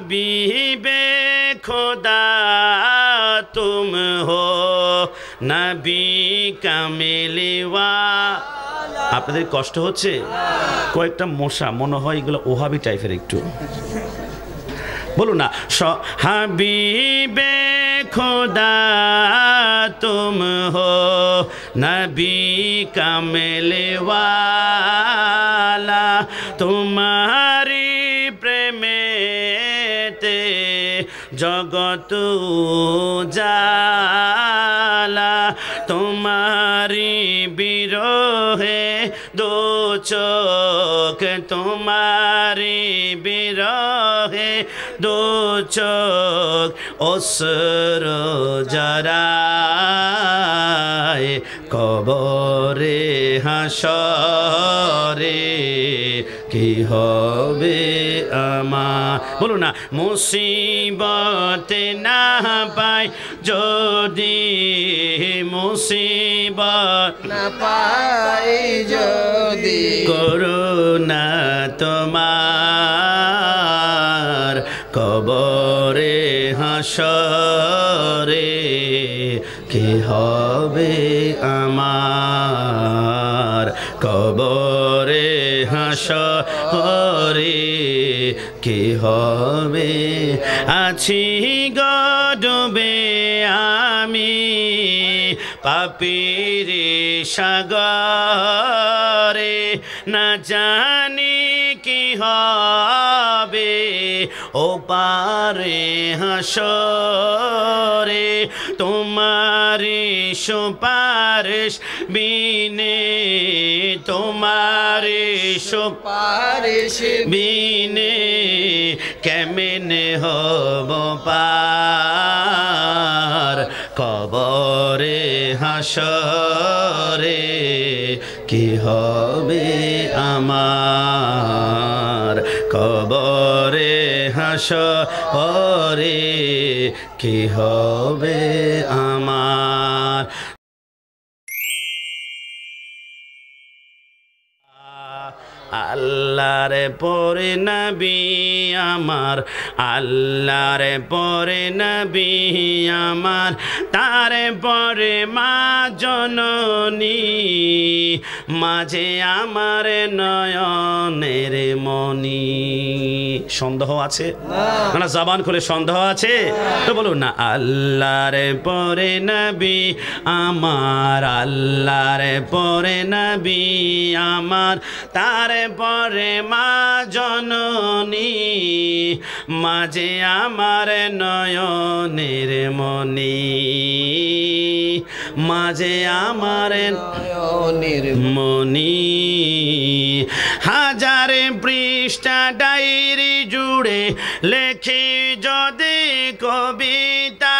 হাবিবে খোদা তুম হো নবী কামিলওয়া। আপনাদের কষ্ট হচ্ছে? কয়েকটা মশা মনে হয় এগুলো ওহাবি টাইপের, একটু বলুন না। হাবিবে খোদা তুম হো নবী কামিলওয়ালা, তোমারি প্রেমেতে জগত উজালা, তোমারি বিরহে দো চোখ, তোমারি বিরহে দো চোখ অশ্রু জরায়, কবরে হাসরে কি হবে আমার। বলুন না। মুসিবত না পাই যদি, মুসিবত না পাই যদি, করুণা তোমার কবরে হাসরে কি হবে আমার, কবরে হাসরে কি হবে। আছি গডবে আমি পাপীর সাগরে, না জানি কি হবে ও পারে হাসরে, তোমারি সুপারিশ বিনে, তোমারি সুপারিশ বিনে কেমনে হব পার, কবরে হাসরে কি হবে আমার, কবরে হাসরে কি হবে আমার। আল্লাহর পরে নবী আমার, আল্লাহর পরে নবী আমার, তারে পরে মা জননী, মাঝে আমার নয়নের মনি। সন্দেহ আছে না? জবান খুলে সন্দেহ আছে তো বলুন না। আল্লাহর পরে নবী আমার, আল্লাহর পরে নবী আমার, তার পরে মা জননী, মাঝে আমার নয়নের মনি, মাঝে আমার নয়নের মনি। হাজার পৃষ্ঠা ডায়েরি জুড়ে লেখি যদি কবিতা,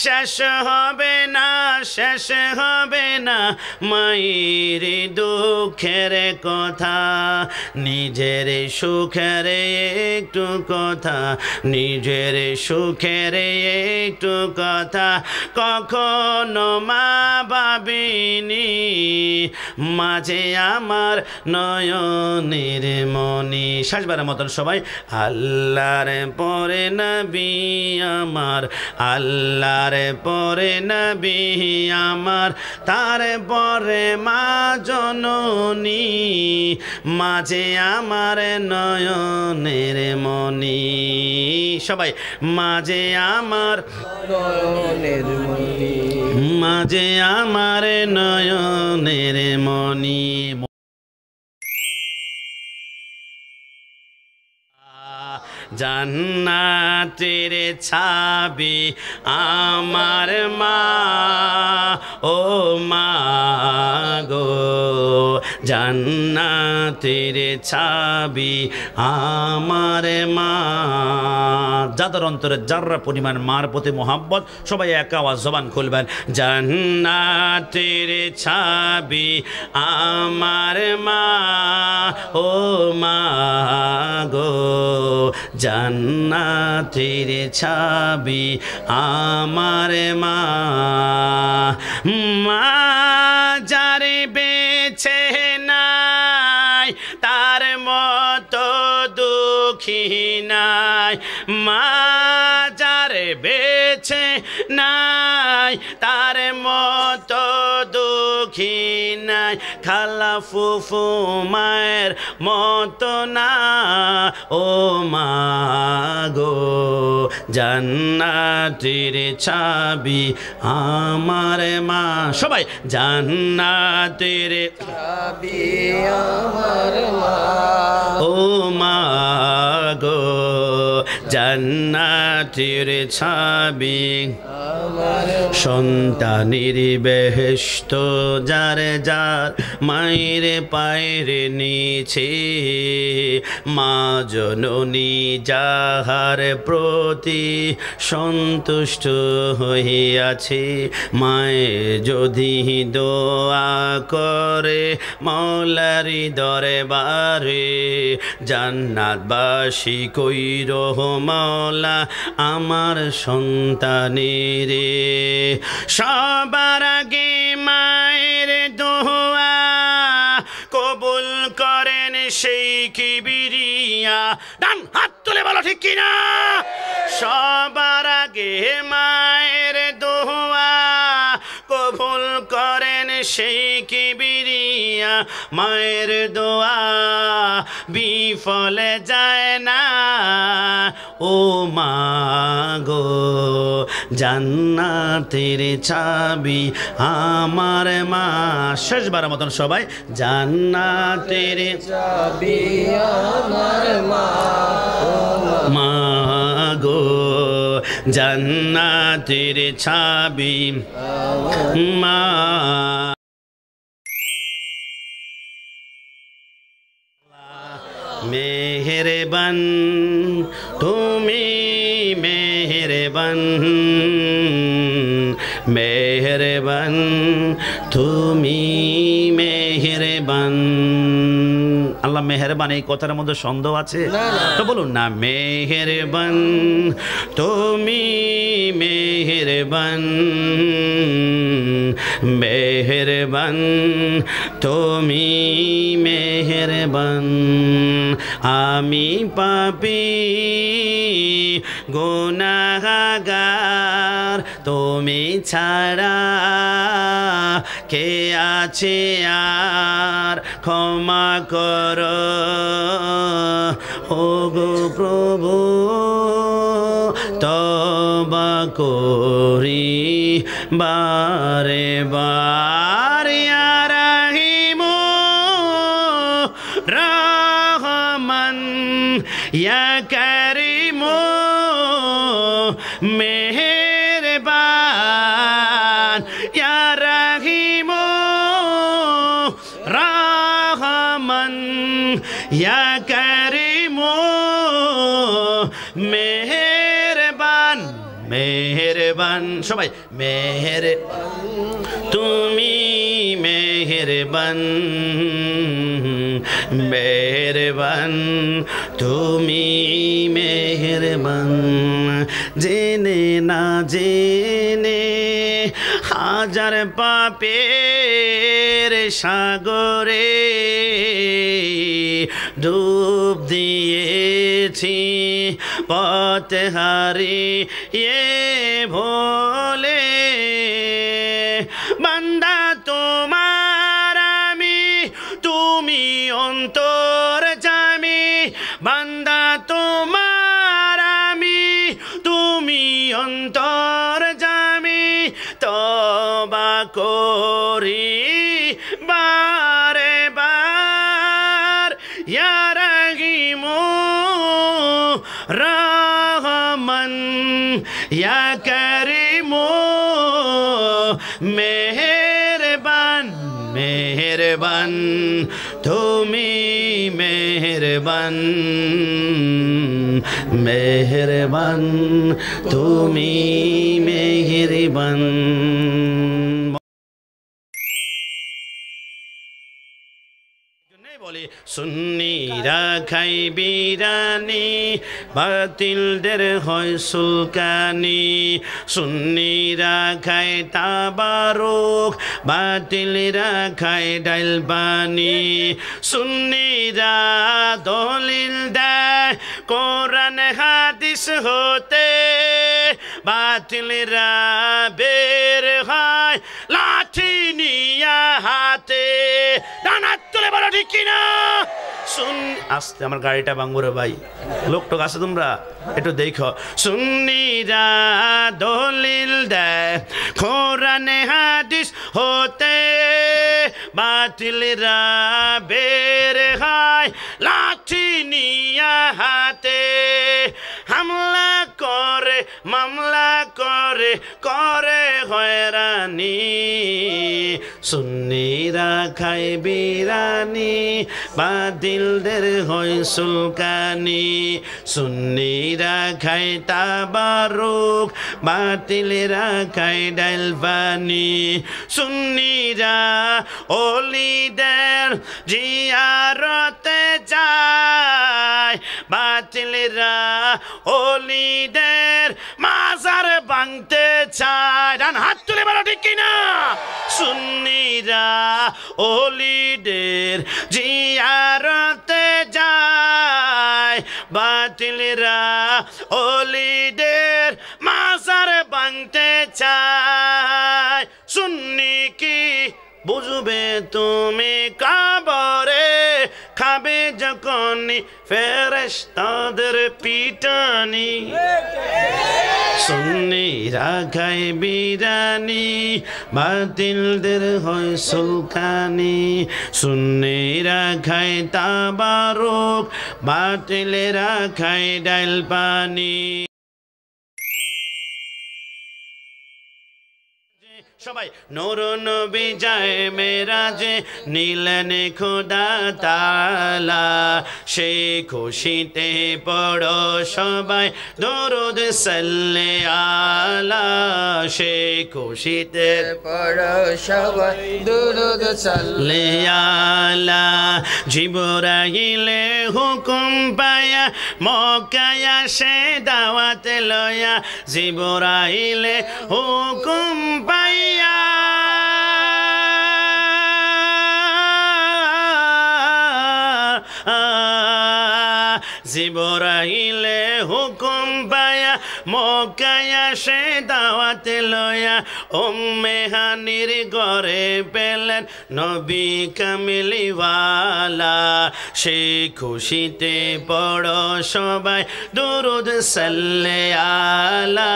শেষ হবে না, শেষ হবে না মায়ের দুঃখের কথা, নিজের সুখের একটু কথা, নিজের সুখের একটু কথা কখনো মা ভাবিনি, মাঝে আমার নয়নের মনি। শেষবারের মতন সবাই। আল্লাহর পরে নবী আমার, আল্লাহর পরে নবী আমার, তার পরে মা জননী, মাঝে আমার নয়নের মনি। সবাই। মাঝে আমার নয়নের মনি, মাঝে আমার নয়নের মনি। জান্নাতের ছাবি আমার মা, ও মা গো, জান্নাতের ছাবি আমার মা। যাদের অন্তরে যাররা পরিমাণ মার প্রতি মোহাব্বত, সবাই এক আওয়াজ জবান খুলবেন। জান্নাতের ছাবি আমার মা, ও মা গো, জান্নাতের ছাবি আমার মা। মা যারে বেছে নাই তার মতো দুঃখী নাই, নাই মা যারে বেছে নাই তার মতো দুঃখী নাই খালা ফুফু মায়ের মতো না ও মা গো জান্নাতের চাবি আমার মা সবাই জান্নাতের চাবি আমার মা ও মা গো জান্নাতের চাবি সন্তানের বেহেশত যার যার মায়ের পায়ের নিচে মা জননী যাহার প্রতি সন্তুষ্ট হইয়াছে মায়ে যদি দোয়া করে মৌলারি দরবারে জান্নাতবাসী কইর মওলা আমার সন্তানের সবার আগে মায়ের দোয়া কবুল করেন সেই কিবরিয়া ডান হাত তুলে বলো ঠিক কিনা সবার আগে মায়ের দোয়া কবুল করেন সেই কিবরিয়া মায়ের দোয়া বিফলে যায় না ও মা গো জান্নাতের চাবি আমার মা শেষবার মতন সবাই জান্নাতের চাবি আমার মা মা গো জান্নাতের চাবি মা মেহেরবান তুমি মেহেরবান মেহেরবান তুমি মেহেরবান আল্লাহ মেহেরবান এই কথার মধ্যে সন্দেহ আছে তো বলুন না মেহেরবান তুমি মেহেরবান মেহেরবান তুমি মেহেরবান আমি পাপী গুনাহগার তুমি ছাড়া কে আছে আর ক্ষমা করো ও গো প্রভু তওবা করি বারে বার ইয়া রহিম রহমান ইয়া করিম মেহেরবান ইয়া রহিম রহমান ইয়া করিম মেহেরবান মেহেরবান সবাই মেহের তুমি মেহেরবান মেহেরবান তুমি মেহেরবান জেনে না জেনে হাজার পাপের সাগরে ডুব দিয়েছি পথ হারিয়ে ভোলে বান্দা তোমার আমি তুমি অন্তর্যামী বান্দা তোমার আমি তুমি অন্তর্যামী তওবা করি বারে বার ইয়া রহিম রহমান ইয়া করিম মেহেরবান মেহেরবান তুমি মেহেরবান মেহেরবান তুমি মেহেরবান বলি বলে সুন্নিরা খাই বিরানি বাতিলদের হয় সুলকানি সুন্নিরা খায় তাবারুক বাতিলরা খায় ডাইল পানি সুন্নিরা দলিল দেয় কোরআন হাদিস হতে বাতিলরা বের হয় লাঠি নিয়া হাতে ডানা তুলে বলো ঠিক কিনা শুন আস্তে আমার গাড়িটা ভাঙবো ভাই লোকটোক আছে তোমরা একটু দেখো সুন্নিরা দলিল দেয় কোরআন হাদিস হতে বাতিলরা বের হয় লাঠি নিয়া হাতে হামলা করে মামলা করে করে হয়রানি সুন্নিরা খায় বিরানি বাতিলদের হয় সুলকানি সুন্নিরা খায় তাবারুক বাতিলেরা খায় ডাইল পানি সুন্নিরা ওলিদের জিয়ারতে যায় বাতিলেরা ওলিদের মাজার ভাঙতে চায় ডান হাত তুলে বলো ঠিক কিনা সুন্নিরা ওলিদের জিয়ারতে যায় বাতিলরা ওলিদের মাজার ভাঙতে চায় সুন্নি কি বুঝবে তুমি কবরে খাবে যখন ফেরেশতাদের পিটানি সুন্নিরা খায় বিরানি বাতিলদের হয় সুলকানি সুন্নিরা খায় তাবারুক বাতিলেরা খায় ডাইল পানি সবাই নূর নবী যায় মেরাজে নিলেন খোদা তাআলা সেই খুশিতে পড়ো সবাই দরুদ সাল্লে আলা সেই খুশিতে পড়ো সবাই দুরূদ সাল্লে আলা জিবরাইলে হুকুম পায়া মক্কায় আসে দাওয়াত লয়া জিবরাইলে হুকুম পায়া জিবরাইলে হুকুম পায়া মক্কায় আসে দাওয়াত লয়া উম্মে হানির ঘরে পেলেন নবী কামিলিওয়ালা সেই খুশিতে পড়ো সবাই দরুদ সাল্লে আলা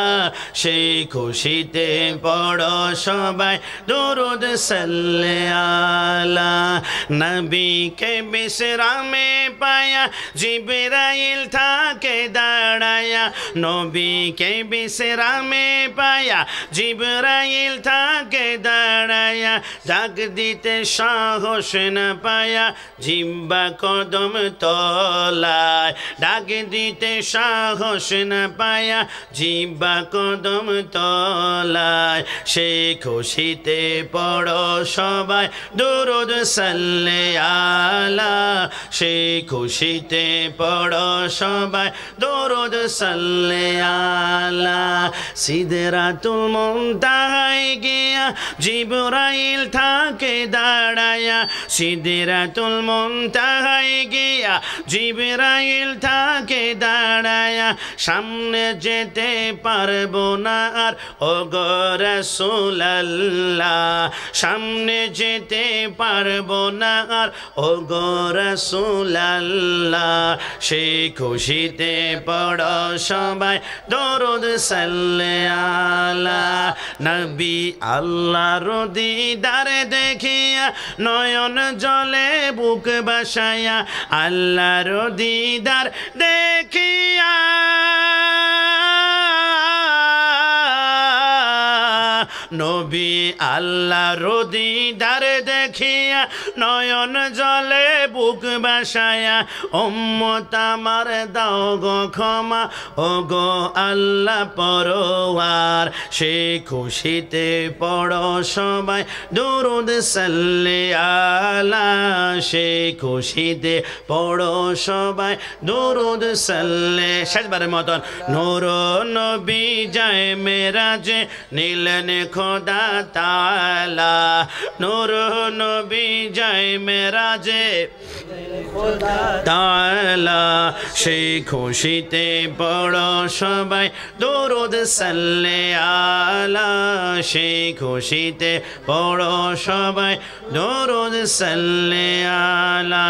সেই খুশিতে পড়ো সবাই দরুদ সাল্লে আলা নবীকে বিশ্রামে পায়া জিবরাইল থাকে দাঁড়ায়া নবীকে বিশ্রামে পায়া জিবরাইল থাকে দাঁড়ায়া ডাক দিতে সাহস না পায়া জিব্বা কদম তলায় ডাক দিতে সাহস না পায়া জিব্বা কদম তলায় সেই খুশিতে পড়ো সবাই দরুদ সাল্লে আলা সেই খুশিতে পড়ো সবাই দরুদ সাল্লে আলা সিদরাতুল মুনতাহায় গিয়া জিবরাইল থাকে দাঁড়ায়া সিদরাতুল মুনতাহায় গিয়া জিবরাইল থাকে দাঁড়ায়া সামনে যেতে পারবো না আর ওগো রাসূলুল্লাহ সামনে যেতে পারবো না আর ওগো রাসূলুল্লাহ সেই খুশিতে পড়ো সবাই দরুদ সাল্লে আলা নবী আল্লাহর দিদার দেখিয়া নয়ন জলে বুক বাসায়া আল্লাহর দিদার দেখিয়া নবী আল্লাহ রদিদার দেখিয়া নয়ন জলে বুক বাসায়া উম্মত আমার দাও গো ক্ষমা ও গো আল্লাহ পরওয়ার সে খুশিতে পড়ো সবাই দুরুদ সাল্লি আলা সে খুশিতে পড়ো সবাই দুরুদ সাল্লি শেষবারের মতন নূর নবী যায় মেরাজে নিলেন খোদা তাআলা নূর নবী যায় মেরাজে তাআলা সেই খুশিতে পড়ো সবাই দুরুদ সাল্লি আলা সেই খুশিতে পড়ো সবাই দুরুদ সাল্লি আলা